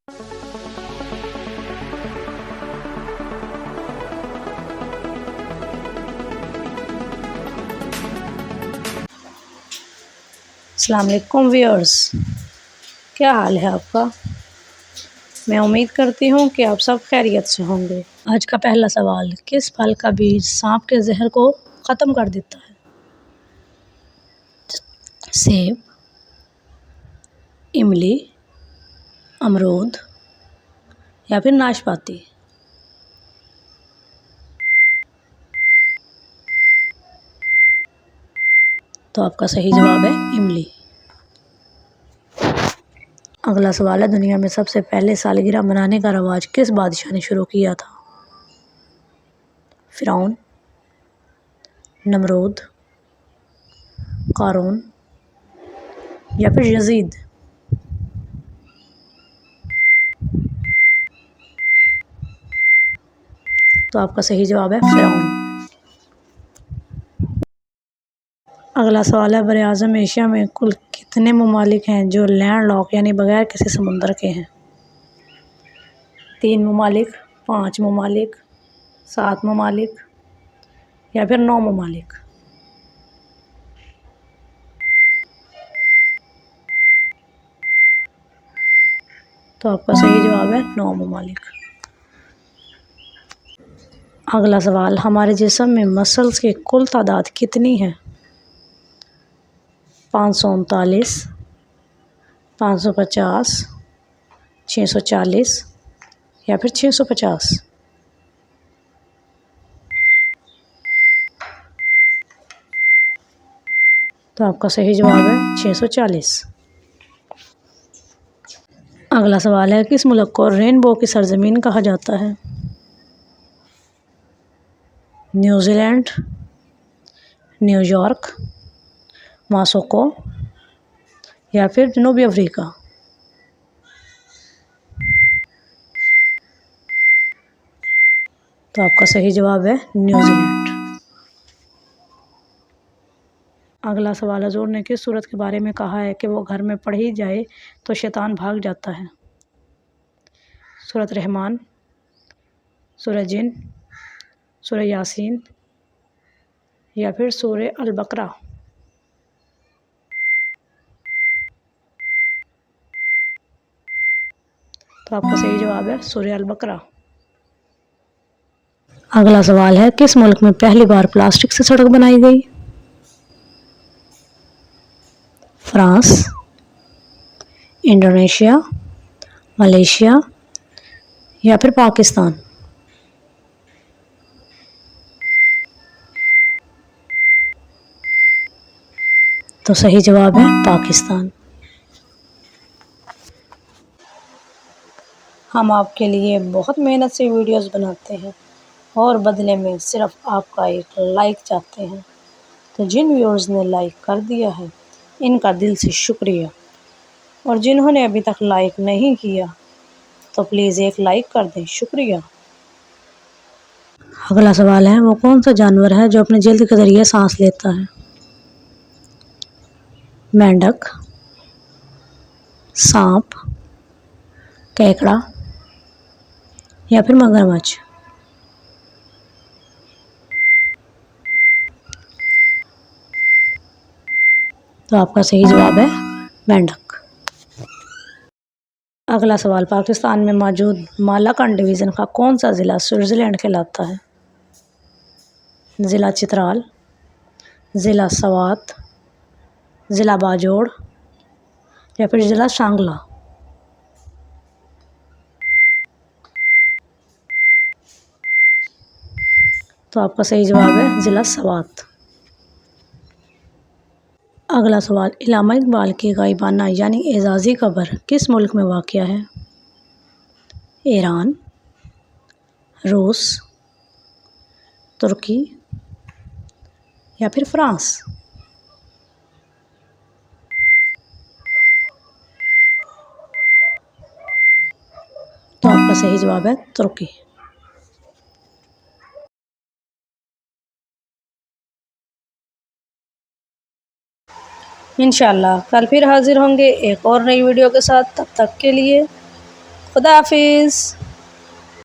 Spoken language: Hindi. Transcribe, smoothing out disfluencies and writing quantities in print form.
अस्सलाम वालेकुम व्यूअर्स, क्या हाल है आपका। मैं उम्मीद करती हूँ कि आप सब खैरियत से होंगे। आज का पहला सवाल, किस फल का बीज सांप के जहर को ख़त्म कर देता है। सेब, इमली, अमरूद या फिर नाशपाती। तो आपका सही जवाब है इमली। अगला सवाल है, दुनिया में सबसे पहले सालगिरह मनाने का रवाज किस बादशाह ने शुरू किया था। फिरौन, नमरूद, कारून या फिर यजीद। तो आपका सही जवाब है फिरौन। अगला सवाल है, बरआज़म एशिया में कुल कितने ममालिक हैं जो लैंड लॉक यानी बगैर किसी समुंदर के हैं। 3 ममालिक, 5 ममालिक, 7 ममालिक या फिर 9 ममालिक। तो आपका सही जवाब है 9 ममालिक। अगला सवाल, हमारे जिस्म में मसल्स की कुल तादाद कितनी है। 539, 550, 640 या फिर 650। तो आपका सही जवाब है 640। अगला सवाल है, किस मुल्क को रेनबो की सरजमीन कहा जाता है। न्यूजीलैंड, न्यूयॉर्क, मास्को या फिर जनूबी अफ्रीका। तो आपका सही जवाब है न्यूजीलैंड। अगला सवाल, हजूर ने किस सूरत के बारे में कहा है कि वो घर में पढ़ी जाए तो शैतान भाग जाता है। सूरत रहमान, सूरह जिन, सूरह यासीन या फिर सूरह अल बकरा। तो आपका सही जवाब है सूरह अल बकरा। अगला सवाल है, किस मुल्क में पहली बार प्लास्टिक से सड़क बनाई गई। फ्रांस, इंडोनेशिया, मलेशिया या फिर पाकिस्तान। तो सही जवाब है पाकिस्तान। हम आपके लिए बहुत मेहनत से वीडियोस बनाते हैं और बदले में सिर्फ आपका एक लाइक चाहते हैं। तो जिन व्यूअर्स ने लाइक कर दिया है इनका दिल से शुक्रिया, और जिन्होंने अभी तक लाइक नहीं किया तो प्लीज़ एक लाइक कर दें, शुक्रिया। अगला सवाल है, वो कौन सा जानवर है जो अपने जल्द के ज़रिए सांस लेता है। मेंढक, सांप, केकड़ा या फिर मगरमच्छ। तो आपका सही जवाब है मेंढक। अगला सवाल, पाकिस्तान में मौजूद मालाकंड डिवीज़न का कौन सा ज़िला स्विट्ज़रलैंड कहलाता है। ज़िला चित्राल, ज़िला सवात, ज़िला बाजोड़ या फिर ज़िला शांगला। तो आपका सही जवाब है ज़िला सवात। अगला सवाल, इल्लामा इकबाल की गायबाना यानी एजाज़ी कब्र किस मुल्क में वाक़या है। ईरान, रूस, तुर्की या फिर फ्रांस। तो आपका सही जवाब है तुर्की। इंशाल्लाह कल फिर हाजिर होंगे एक और नई वीडियो के साथ। तब तक के लिए खुदा हाफिज़।